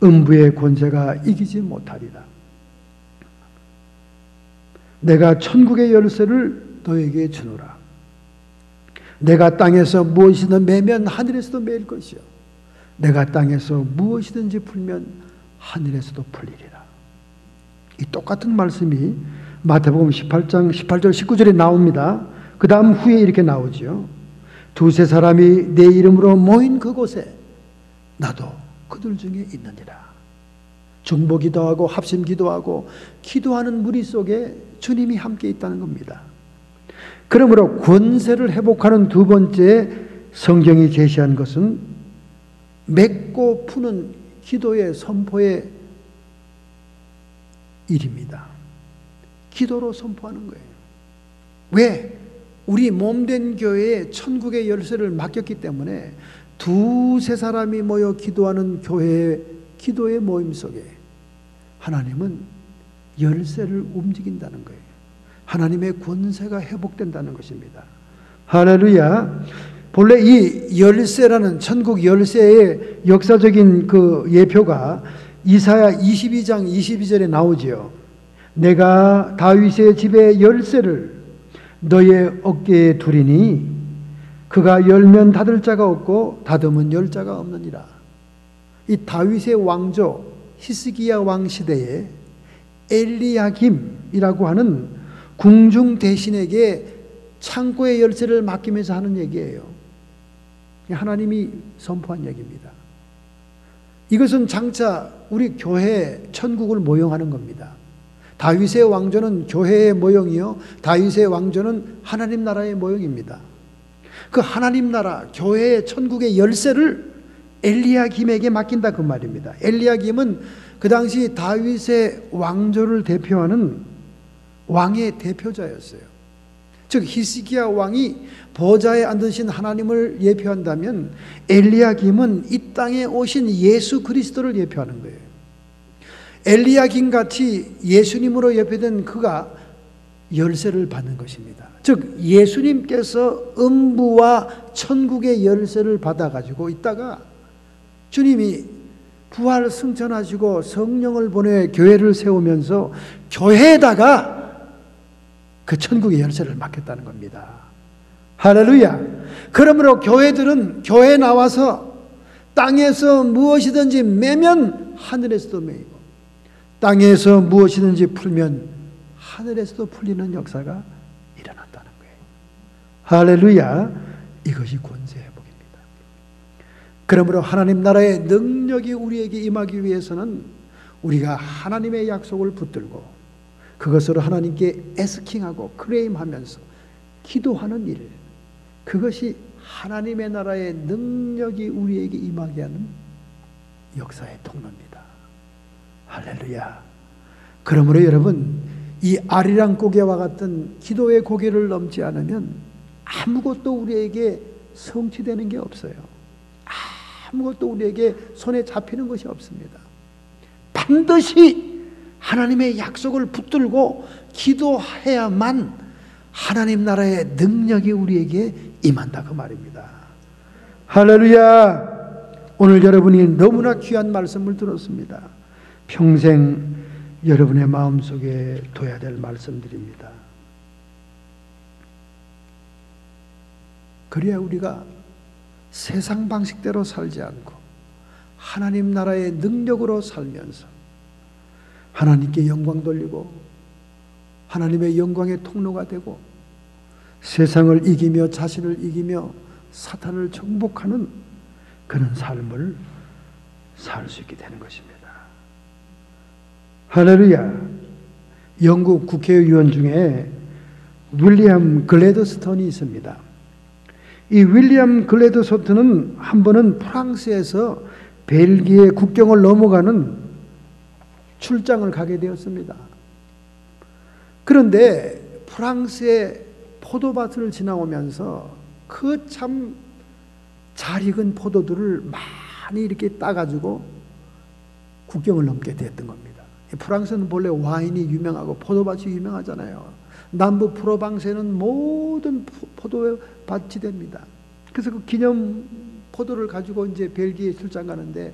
음부의 권세가 이기지 못하리라. 내가 천국의 열쇠를 너에게 주노라. 내가 땅에서 무엇이든 매면 하늘에서도 매일 것이요, 내가 땅에서 무엇이든지 풀면 하늘에서도 풀리리라. 이 똑같은 말씀이 마태복음 18장 18절 19절에 나옵니다. 그 다음 후에 이렇게 나오죠. 두세 사람이 내 이름으로 모인 그곳에 나도 그들 중에 있느니라. 중보 기도하고 합심 기도하고 기도하는 무리 속에 주님이 함께 있다는 겁니다. 그러므로 권세를 회복하는 두 번째 성경이 제시한 것은 맺고 푸는 기도의 선포의 일입니다. 기도로 선포하는 거예요. 왜? 우리 몸된 교회에 천국의 열쇠를 맡겼기 때문에 두세 사람이 모여 기도하는 교회의 기도의 모임 속에 하나님은 열쇠를 움직인다는 거예요. 하나님의 권세가 회복된다는 것입니다. 할렐루야. 본래 이 열쇠라는 천국 열쇠의 역사적인 그 예표가 이사야 22장 22절에 나오지요. 내가 다윗의 집의 열쇠를 너의 어깨에 두리니 그가 열면 닫을 자가 없고 닫으면 열 자가 없느니라. 이 다윗의 왕조 히스기야 왕 시대에 엘리야김이라고 하는 궁중 대신에게 창고의 열쇠를 맡기면서 하는 얘기예요. 하나님이 선포한 얘기입니다. 이것은 장차 우리 교회 천국을 모형하는 겁니다. 다윗의 왕조는 교회의 모형이요, 다윗의 왕조는 하나님 나라의 모형입니다. 그 하나님 나라 교회의 천국의 열쇠를 엘리야김에게 맡긴다 그 말입니다. 엘리야김은 그 당시 다윗의 왕조를 대표하는 왕의 대표자였어요. 즉 히스기야 왕이 보좌에 앉으신 하나님을 예표한다면 엘리야김은 이 땅에 오신 예수 그리스도를 예표하는 거예요. 엘리야김 같이 예수님으로 예표된 그가 열쇠를 받는 것입니다. 즉 예수님께서 음부와 천국의 열쇠를 받아가지고 있다가 주님이 부활 승천하시고 성령을 보내 교회를 세우면서 교회에다가 그 천국의 열쇠를 맡겼다는 겁니다. 할렐루야. 그러므로 교회들은 교회에 나와서 땅에서 무엇이든지 매면 하늘에서도 매이고 땅에서 무엇이든지 풀면 하늘에서도 풀리는 역사가 일어난다는 거예요. 할렐루야. 이것이 권세 회복입니다. 그러므로 하나님 나라의 능력이 우리에게 임하기 위해서는 우리가 하나님의 약속을 붙들고 그것으로 하나님께 에스킹하고 클레임하면서 기도하는 일, 그것이 하나님의 나라의 능력이 우리에게 임하게 하는 역사의 통로입니다. 할렐루야. 그러므로 여러분, 이 아리랑 고개와 같은 기도의 고개를 넘지 않으면 아무것도 우리에게 성취되는 게 없어요. 아무것도 우리에게 손에 잡히는 것이 없습니다. 반드시 하나님의 약속을 붙들고 기도해야만 하나님 나라의 능력이 우리에게 임한다 그 말입니다. 할렐루야. 오늘 여러분이 너무나 귀한 말씀을 들었습니다. 평생 여러분의 마음속에 둬야 될 말씀들입니다. 그래야 우리가 세상 방식대로 살지 않고 하나님 나라의 능력으로 살면서 하나님께 영광 돌리고 하나님의 영광의 통로가 되고 세상을 이기며 자신을 이기며 사탄을 정복하는 그런 삶을 살 수 있게 되는 것입니다. 할렐루야. 영국 국회의원 중에 윌리엄 글래드스톤이 있습니다. 이 윌리엄 글래드스톤은 한 번은 프랑스에서 벨기에 국경을 넘어가는 출장을 가게 되었습니다. 그런데 프랑스의 포도밭을 지나오면서 그 참 잘 익은 포도들을 많이 이렇게 따가지고 국경을 넘게 됐던 겁니다. 프랑스는 본래 와인이 유명하고 포도밭이 유명하잖아요. 남부 프로방스에는 모든 포도밭이 됩니다. 그래서 그 기념 포도를 가지고 이제 벨기에 출장 가는데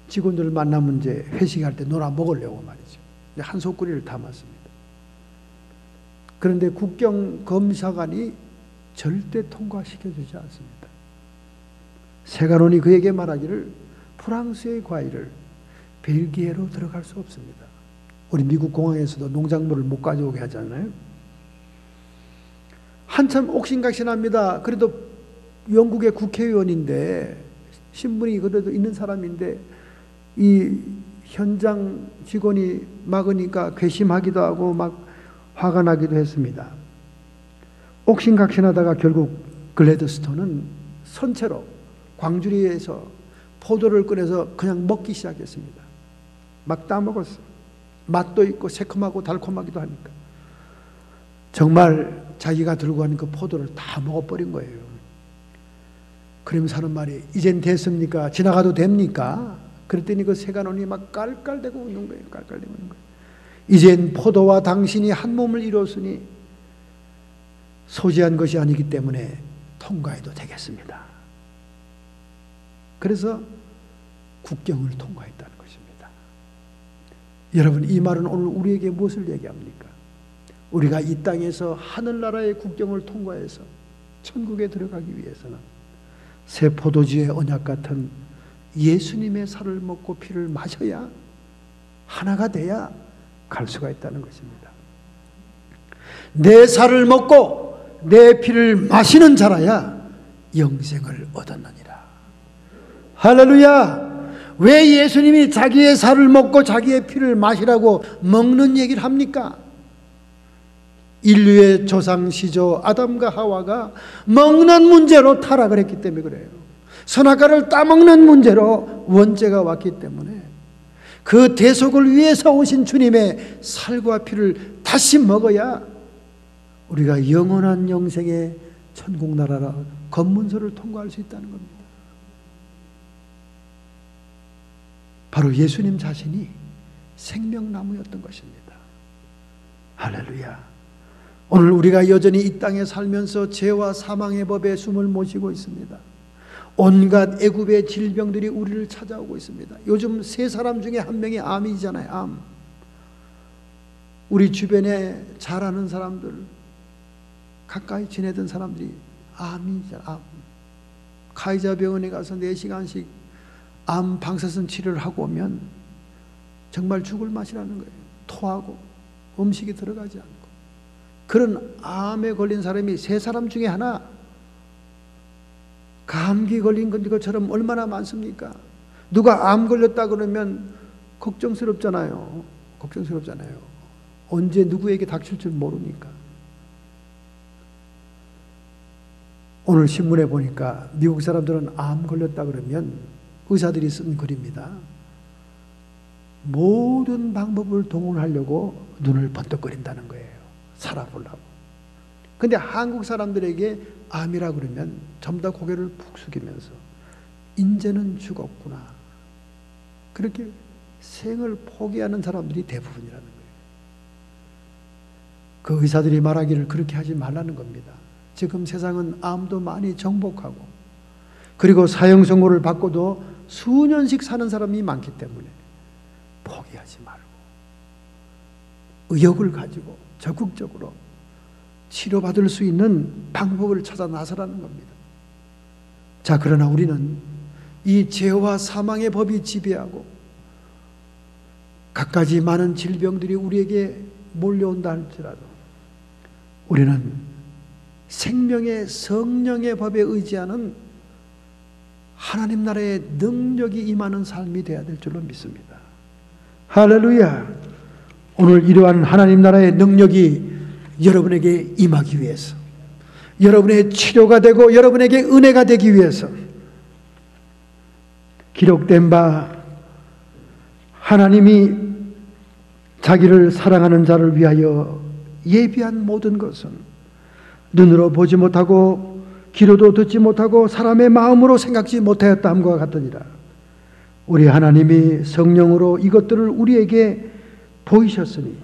직원들을 만나면 이제 회식할 때 놀아 먹으려고 말이죠. 한 소쿠리를 담았습니다. 그런데 국경 검사관이 절대 통과시켜주지 않습니다. 세관원이 그에게 말하기를 프랑스의 과일을 벨기에로 들어갈 수 없습니다. 우리 미국 공항에서도 농작물을 못 가져오게 하잖아요. 한참 옥신각신합니다. 그래도 영국의 국회의원인데 신분이 그래도 있는 사람인데 이 현장 직원이 막으니까 괘씸하기도 하고 막 화가 나기도 했습니다. 옥신각신하다가 결국 글래드스톤은 선체로 광주리에서 포도를 꺼내서 그냥 먹기 시작했습니다. 막 따먹었어요. 맛도 있고 새콤하고 달콤하기도 하니까. 정말 자기가 들고 가는 그 포도를 다 먹어버린 거예요. 그러면서 하는 말이 이젠 됐습니까? 지나가도 됩니까? 그랬더니 그 세관원이 막 깔깔대고 웃는 거예요. 깔깔대고 웃는 거예요. 이젠 포도와 당신이 한 몸을 이뤘으니 소지한 것이 아니기 때문에 통과해도 되겠습니다. 그래서 국경을 통과했다는 것입니다. 여러분, 이 말은 오늘 우리에게 무엇을 얘기합니까? 우리가 이 땅에서 하늘나라의 국경을 통과해서 천국에 들어가기 위해서는 새 포도주의 언약 같은 예수님의 살을 먹고 피를 마셔야, 하나가 돼야 갈 수가 있다는 것입니다. 내 살을 먹고 내 피를 마시는 자라야 영생을 얻었느니라. 할렐루야. 왜 예수님이 자기의 살을 먹고 자기의 피를 마시라고 먹는 얘기를 합니까? 인류의 조상 시조 아담과 하와가 먹는 문제로 타락을 했기 때문에 그래요. 선악과를 따먹는 문제로 원죄가 왔기 때문에 그 대속을 위해서 오신 주님의 살과 피를 다시 먹어야 우리가 영원한 영생의 천국 나라라 검문소를 통과할 수 있다는 겁니다. 바로 예수님 자신이 생명나무였던 것입니다. 할렐루야. 오늘 우리가 여전히 이 땅에 살면서 죄와 사망의 법에 숨을 못 쉬고 있습니다. 온갖 애굽의 질병들이 우리를 찾아오고 있습니다. 요즘 세 사람 중에 한 명이 암이잖아요. 암. 우리 주변에 잘 아는 사람들, 가까이 지내던 사람들이 암이잖아요. 암. 카이자 병원에 가서 4시간씩 암 방사선 치료를 하고 오면 정말 죽을 맛이라는 거예요. 토하고 음식이 들어가지 않고. 그런 암에 걸린 사람이 3사람 중에 하나, 감기 걸린 것처럼 얼마나 많습니까? 누가 암 걸렸다 그러면 걱정스럽잖아요. 걱정스럽잖아요. 언제 누구에게 닥칠 줄 모르니까. 오늘 신문에 보니까 미국 사람들은 암 걸렸다 그러면 의사들이 쓴 글입니다. 모든 방법을 동원하려고 눈을 번쩍거린다는 거예요. 살아보려고. 근데 한국 사람들에게 암이라 그러면 전부 다 고개를 푹 숙이면서 인제는 죽었구나. 그렇게 생을 포기하는 사람들이 대부분이라는 거예요. 그 의사들이 말하기를 그렇게 하지 말라는 겁니다. 지금 세상은 암도 많이 정복하고 그리고 사형 선고를 받고도 수년씩 사는 사람이 많기 때문에 포기하지 말고 의욕을 가지고 적극적으로 치료받을 수 있는 방법을 찾아 나서라는 겁니다. 자, 그러나 우리는 이 죄와 사망의 법이 지배하고 갖가지 많은 질병들이 우리에게 몰려온다 할지라도 우리는 생명의 성령의 법에 의지하는 하나님 나라의 능력이 임하는 삶이 되어야 될 줄로 믿습니다. 할렐루야. 오늘 이러한 하나님 나라의 능력이 여러분에게 임하기 위해서, 여러분의 치료가 되고 여러분에게 은혜가 되기 위해서 기록된 바 하나님이 자기를 사랑하는 자를 위하여 예비한 모든 것은 눈으로 보지 못하고 귀로도 듣지 못하고 사람의 마음으로 생각지 못하였다 함과 같으니라. 우리 하나님이 성령으로 이것들을 우리에게 보이셨으니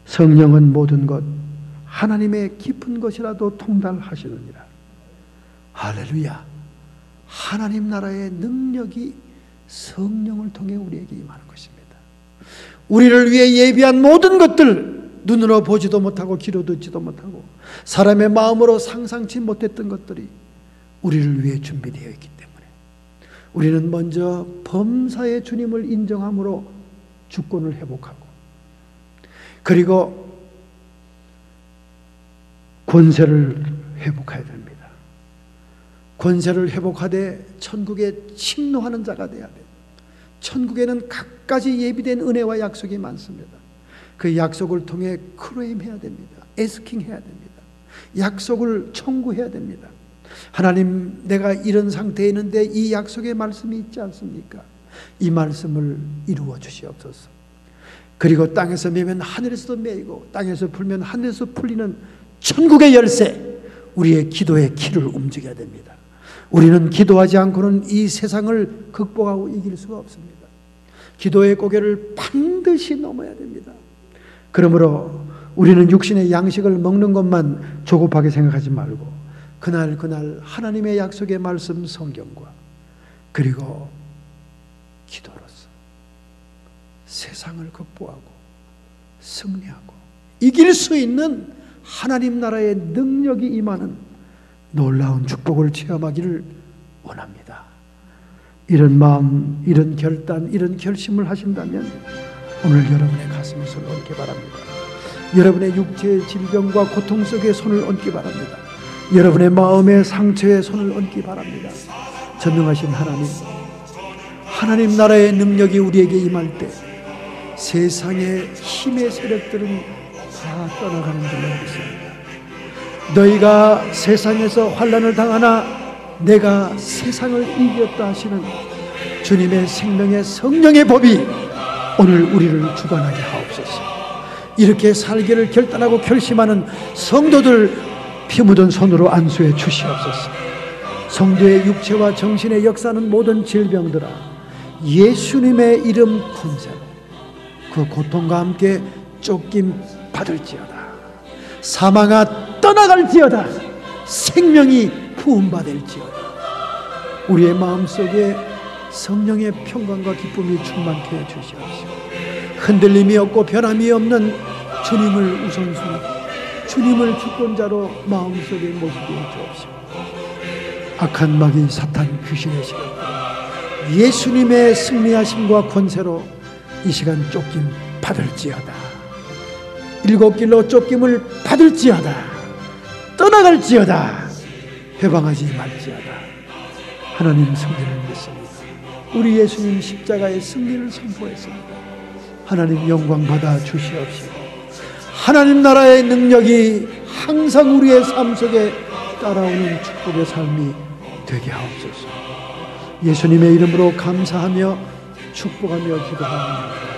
성령은 모든 것 하나님의 깊은 것이라도 통달하시느니라. 할렐루야. 하나님 나라의 능력이 성령을 통해 우리에게 임하는 것입니다. 우리를 위해 예비한 모든 것들, 눈으로 보지도 못하고 귀로 듣지도 못하고 사람의 마음으로 상상치 못했던 것들이 우리를 위해 준비되어 있기 때문에 우리는 먼저 범사의 주님을 인정함으로 주권을 회복하고 그리고 권세를 회복해야 됩니다. 권세를 회복하되 천국에 침노하는 자가 되어야 돼요. 천국에는 각가지 예비된 은혜와 약속이 많습니다. 그 약속을 통해 크레임해야 됩니다. 에스킹해야 됩니다. 약속을 청구해야 됩니다. 하나님, 내가 이런 상태에 있는데 이 약속의 말씀이 있지 않습니까? 이 말씀을 이루어 주시옵소서. 그리고 땅에서 매면 하늘에서도 매이고 땅에서 풀면 하늘에서 풀리는 천국의 열쇠, 우리의 기도의 키를 움직여야 됩니다. 우리는 기도하지 않고는 이 세상을 극복하고 이길 수가 없습니다. 기도의 고개를 반드시 넘어야 됩니다. 그러므로 우리는 육신의 양식을 먹는 것만 조급하게 생각하지 말고 그날 하나님의 약속의 말씀 성경과 그리고 기도로서 세상을 극복하고 승리하고 이길 수 있는 하나님 나라의 능력이 임하는 놀라운 축복을 체험하기를 원합니다. 이런 마음, 이런 결단, 이런 결심을 하신다면 오늘 여러분의 가슴에 손을 얹기 바랍니다. 여러분의 육체의 질병과 고통 속에 손을 얹기 바랍니다. 여러분의 마음의 상처에 손을 얹기 바랍니다. 전능하신 하나님 나라의 능력이 우리에게 임할 때 세상의 힘의 세력들은 다 떠나가는 줄로 믿습니다. 너희가 세상에서 환난을 당하나 내가 세상을 이겼다 하시는 주님의 생명의 성령의 법이 오늘 우리를 주관하게 하옵소서. 이렇게 살기를 결단하고 결심하는 성도들 피 묻은 손으로 안수해 주시옵소서. 성도의 육체와 정신에 역사하는 모든 질병들아 예수님의 이름 권세로 그 고통과 함께 쫓김 받을지어다. 사망아 떠나갈지어다. 생명이 부음받을지어다. 우리의 마음속에 성령의 평강과 기쁨이 충만케 해 주시옵시고 흔들림이 없고 변함이 없는 주님을 우선순위, 주님을 주권자로 마음속에 모시게 해 주옵시고 악한 마귀 사탄 귀신의 시간 예수님의 승리하심과 권세로 이 시간 쫓김 받을지어다. 일곱 길로 쫓김을 받을지어다. 떠나갈지어다. 해방하지 말지어다. 하나님 승리를 믿습니다. 우리 예수님 십자가의 승리를 선포했습니다. 하나님 영광 받아 주시옵시고 하나님 나라의 능력이 항상 우리의 삶 속에 따라오는 축복의 삶이 되게 하옵소서. 예수님의 이름으로 감사하며 축복하며 기도합니다.